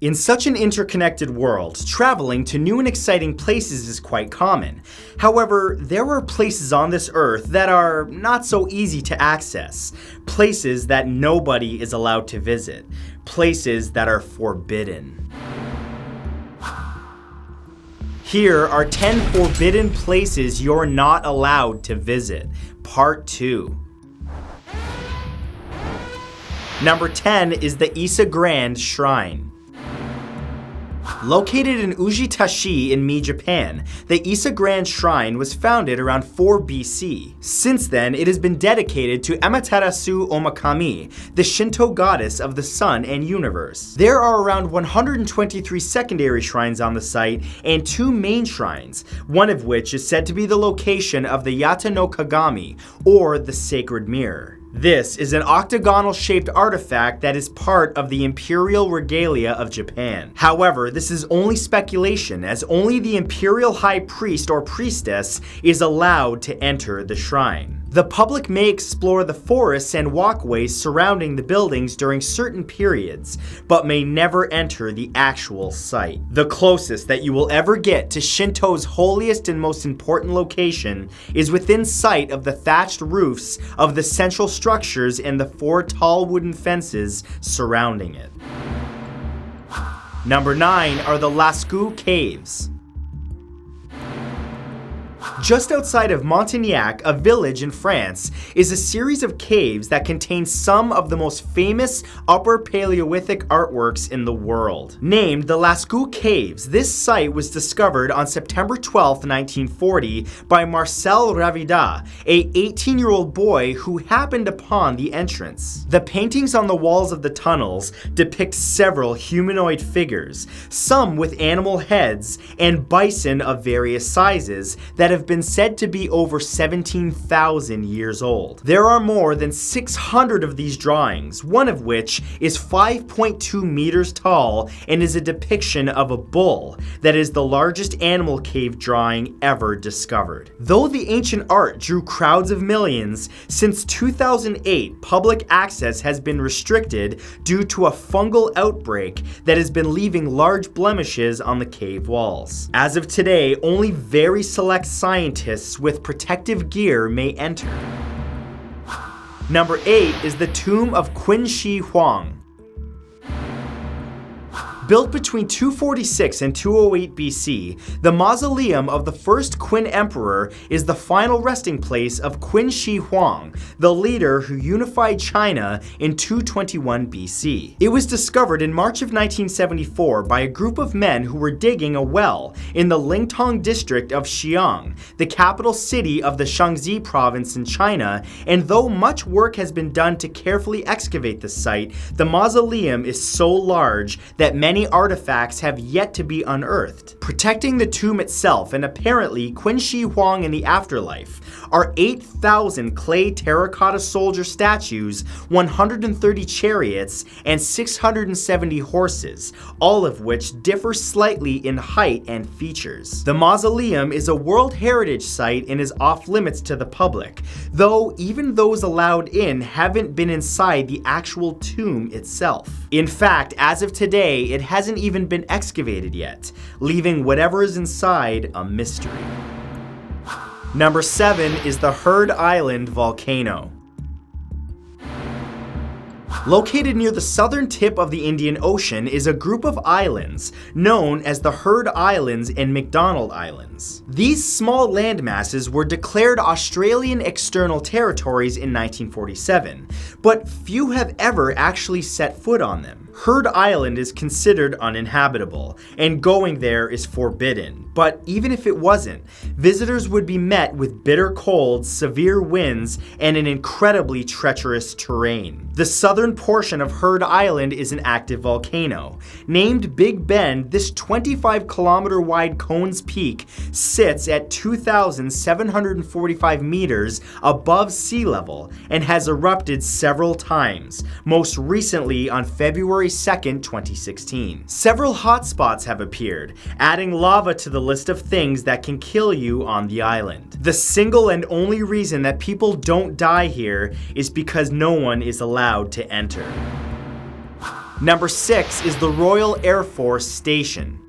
In such an interconnected world, traveling to new and exciting places is quite common. However, there are places on this earth that are not so easy to access. Places that nobody is allowed to visit. Places that are forbidden. Here are 10 forbidden places you're not allowed to visit. Part 2. Number 10 is the Ise Grand Shrine. Located in Ujitashi in Mie, Japan, the Ise Grand Shrine was founded around 4 BC. Since then, it has been dedicated to Amaterasu Omakami, the Shinto goddess of the sun and universe. There are around 123 secondary shrines on the site and 2 main shrines, one of which is said to be the location of the Yata no Kagami, or the Sacred Mirror. This is an octagonal-shaped artifact that is part of the imperial regalia of Japan. However, this is only speculation, as only the imperial high priest or priestess is allowed to enter the shrine. The public may explore the forests and walkways surrounding the buildings during certain periods, but may never enter the actual site. The closest that you will ever get to Shinto's holiest and most important location is within sight of the thatched roofs of the central structures and the 4 tall wooden fences surrounding it. Number 9 are the Lascu Caves. Just outside of Montignac, a village in France, is a series of caves that contain some of the most famous Upper Paleolithic artworks in the world. Named the Lascu Caves, this site was discovered on September 12, 1940 by Marcel Ravida, a 18-year-old boy who happened upon the entrance. The paintings on the walls of the tunnels depict several humanoid figures, some with animal heads and bison of various sizes that have been said to be over 17,000 years old. There are more than 600 of these drawings, one of which is 5.2 meters tall and is a depiction of a bull that is the largest animal cave drawing ever discovered. Though the ancient art drew crowds of millions, since 2008 public access has been restricted due to a fungal outbreak that has been leaving large blemishes on the cave walls. As of today, only very select scientists with protective gear may enter. Number 8 is the tomb of Qin Huang. Built between 246 and 208 BC, the mausoleum of the first Qin emperor is the final resting place of Qin Huang, the leader who unified China in 221 BC. It was discovered in March of 1974 by a group of men who were digging a well in the Lingtong district of Xi'an, the capital city of the Shaanxi province in China, and though much work has been done to carefully excavate the site, the mausoleum is so large that many artifacts have yet to be unearthed. Protecting the tomb itself, and apparently Qin Huang in the afterlife, are 8,000 clay terracotta soldier statues, 130 chariots, and 670 horses, all of which differ slightly in height and features. The mausoleum is a World Heritage Site and is off limits to the public, though even those allowed in haven't been inside the actual tomb itself. In fact, as of today, it hasn't even been excavated yet, leaving whatever is inside a mystery. Number 7 is the Heard Island Volcano. Located near the southern tip of the Indian Ocean is a group of islands known as the Heard Islands and McDonald Islands. These small landmasses were declared Australian external territories in 1947, but few have ever actually set foot on them. Heard Island is considered uninhabitable, and going there is forbidden. But even if it wasn't, visitors would be met with bitter cold, severe winds, and an incredibly treacherous terrain. The southern portion of Heard Island is an active volcano. Named Big Bend, this 25-kilometer wide cone's peak sits at 2,745 meters above sea level and has erupted several times, most recently on February 2nd, 2016. Several hotspots have appeared, adding lava to the list of things that can kill you on the island. The single and only reason that people don't die here is because no one is allowed to enter. Number 6 is the Royal Air Force Station.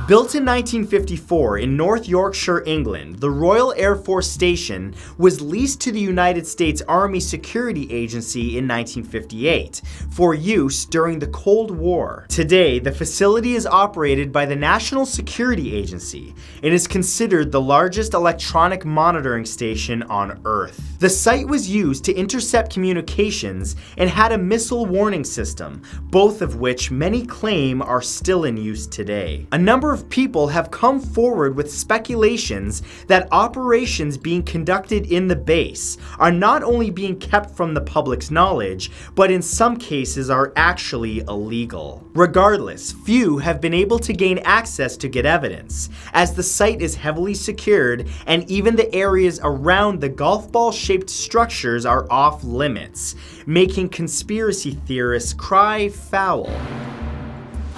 Built in 1954 in North Yorkshire, England, the Royal Air Force Station was leased to the United States Army Security Agency in 1958 for use during the Cold War. Today, the facility is operated by the National Security Agency and is considered the largest electronic monitoring station on Earth. The site was used to intercept communications and had a missile warning system, both of which many claim are still in use today. A number of people have come forward with speculations that operations being conducted in the base are not only being kept from the public's knowledge, but in some cases are actually illegal. Regardless, few have been able to gain access to get evidence, as the site is heavily secured and even the areas around the golf ball-shaped structures are off limits, making conspiracy theorists cry foul.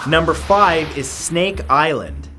Number 5 is Snake Island.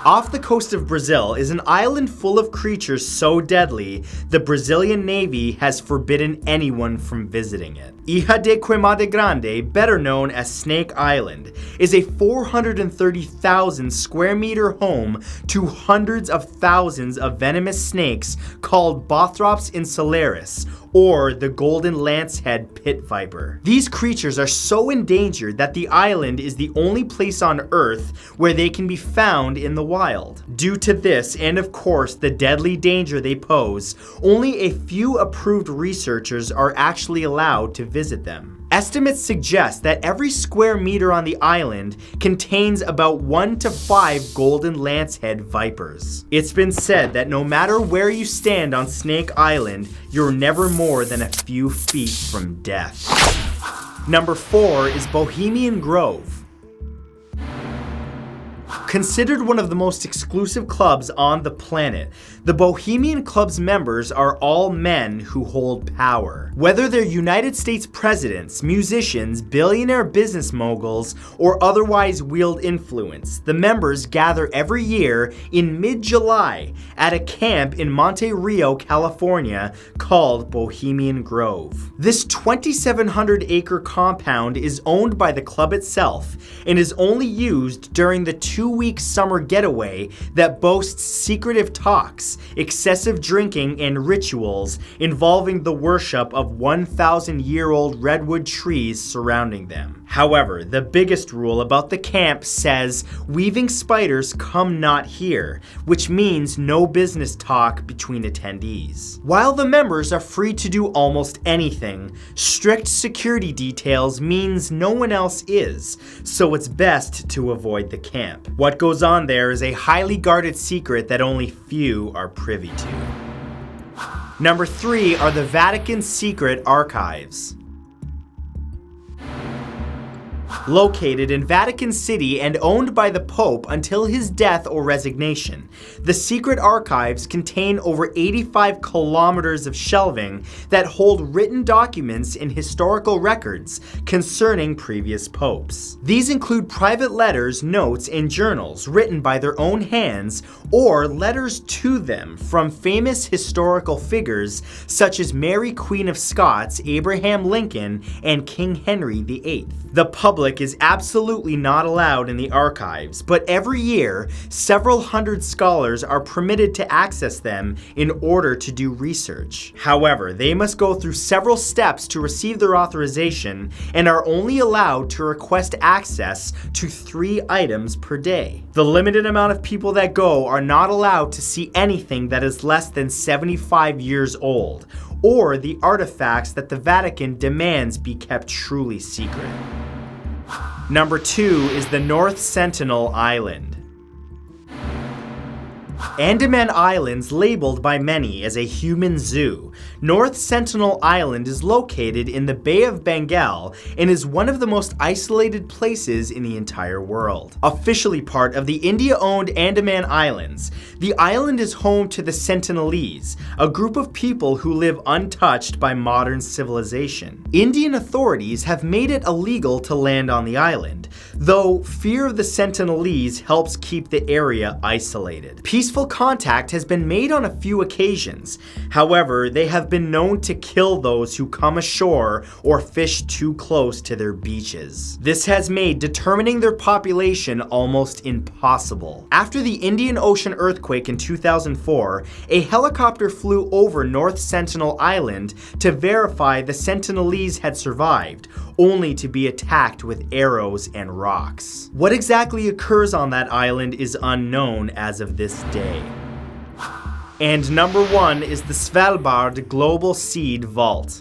Off the coast of Brazil is an island full of creatures so deadly, the Brazilian Navy has forbidden anyone from visiting it. Ilha de Queimada Grande, better known as Snake Island, is a 430,000 square meter home to hundreds of thousands of venomous snakes called Bothrops insularis, or the golden lancehead pit viper. These creatures are so endangered that the island is the only place on Earth where they can be found in the wild. Due to this, and of course the deadly danger they pose, only a few approved researchers are actually allowed to visit them. Estimates suggest that every square meter on the island contains about 1 to 5 golden lancehead vipers. It's been said that no matter where you stand on Snake Island, you're never more than a few feet from death. Number 4 is Bohemian Grove. Considered one of the most exclusive clubs on the planet, the Bohemian Club's members are all men who hold power. Whether they're United States presidents, musicians, billionaire business moguls, or otherwise wield influence, the members gather every year in mid-July at a camp in Monte Rio, California called Bohemian Grove. This 2,700-acre compound is owned by the club itself and is only used during the 2-week summer getaway that boasts secretive talks, excessive drinking, and rituals involving the worship of 1,000-year-old redwood trees surrounding them. However, the biggest rule about the camp says weaving spiders come not here, which means no business talk between attendees. While the members are free to do almost anything, strict security details means no one else is, so it's best to avoid the camp. What goes on there is a highly guarded secret that only few are privy to. Number 3 are the Vatican's secret archives. Located in Vatican City and owned by the Pope until his death or resignation, the secret archives contain over 85 kilometers of shelving that hold written documents and historical records concerning previous popes. These include private letters, notes, and journals written by their own hands or letters to them from famous historical figures such as Mary Queen of Scots, Abraham Lincoln, and King Henry VIII. The public is absolutely not allowed in the archives, but every year, several hundred scholars are permitted to access them in order to do research. However, they must go through several steps to receive their authorization and are only allowed to request access to 3 items per day. The limited amount of people that go are not allowed to see anything that is less than 75 years old, or the artifacts that the Vatican demands be kept truly secret. Number 2 is the North Sentinel Island. Andaman Islands, labeled by many as a human zoo, North Sentinel Island is located in the Bay of Bengal and is one of the most isolated places in the entire world. Officially part of the India-owned Andaman Islands, the island is home to the Sentinelese, a group of people who live untouched by modern civilization. Indian authorities have made it illegal to land on the island, though fear of the Sentinelese helps keep the area isolated. Peaceful Physical contact has been made on a few occasions. However, they have been known to kill those who come ashore or fish too close to their beaches. This has made determining their population almost impossible. After the Indian Ocean earthquake in 2004, a helicopter flew over North Sentinel Island to verify the Sentinelese had survived, only to be attacked with arrows and rocks. What exactly occurs on that island is unknown as of this day. And number 1 is the Svalbard Global Seed Vault.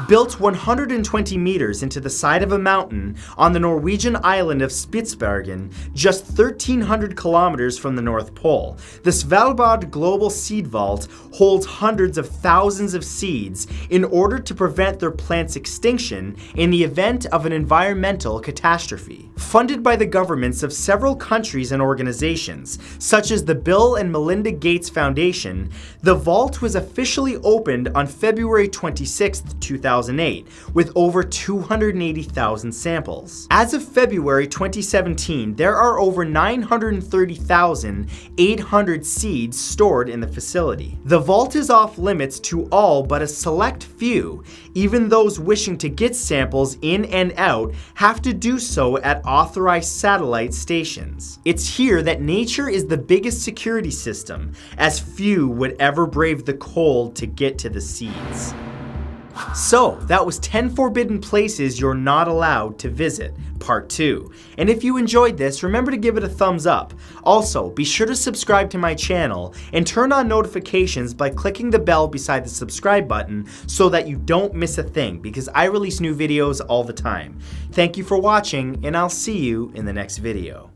Built 120 meters into the side of a mountain on the Norwegian island of Spitsbergen, just 1,300 kilometers from the North Pole, the Svalbard Global Seed Vault holds hundreds of thousands of seeds in order to prevent their plant's extinction in the event of an environmental catastrophe. Funded by the governments of several countries and organizations, such as the Bill and Melinda Gates Foundation, the vault was officially opened on February 26, 2008, with over 280,000 samples. As of February 2017, there are over 930,800 seeds stored in the facility. The vault is off limits to all but a select few. Even those wishing to get samples in and out have to do so at authorized satellite stations. It's here that nature is the biggest security system, as few would ever brave the cold to get to the seeds. So, that was 10 forbidden places you're not allowed to visit, part 2. And if you enjoyed this, remember to give it a thumbs up. Also, be sure to subscribe to my channel and turn on notifications by clicking the bell beside the subscribe button so that you don't miss a thing, because I release new videos all the time. Thank you for watching, and I'll see you in the next video.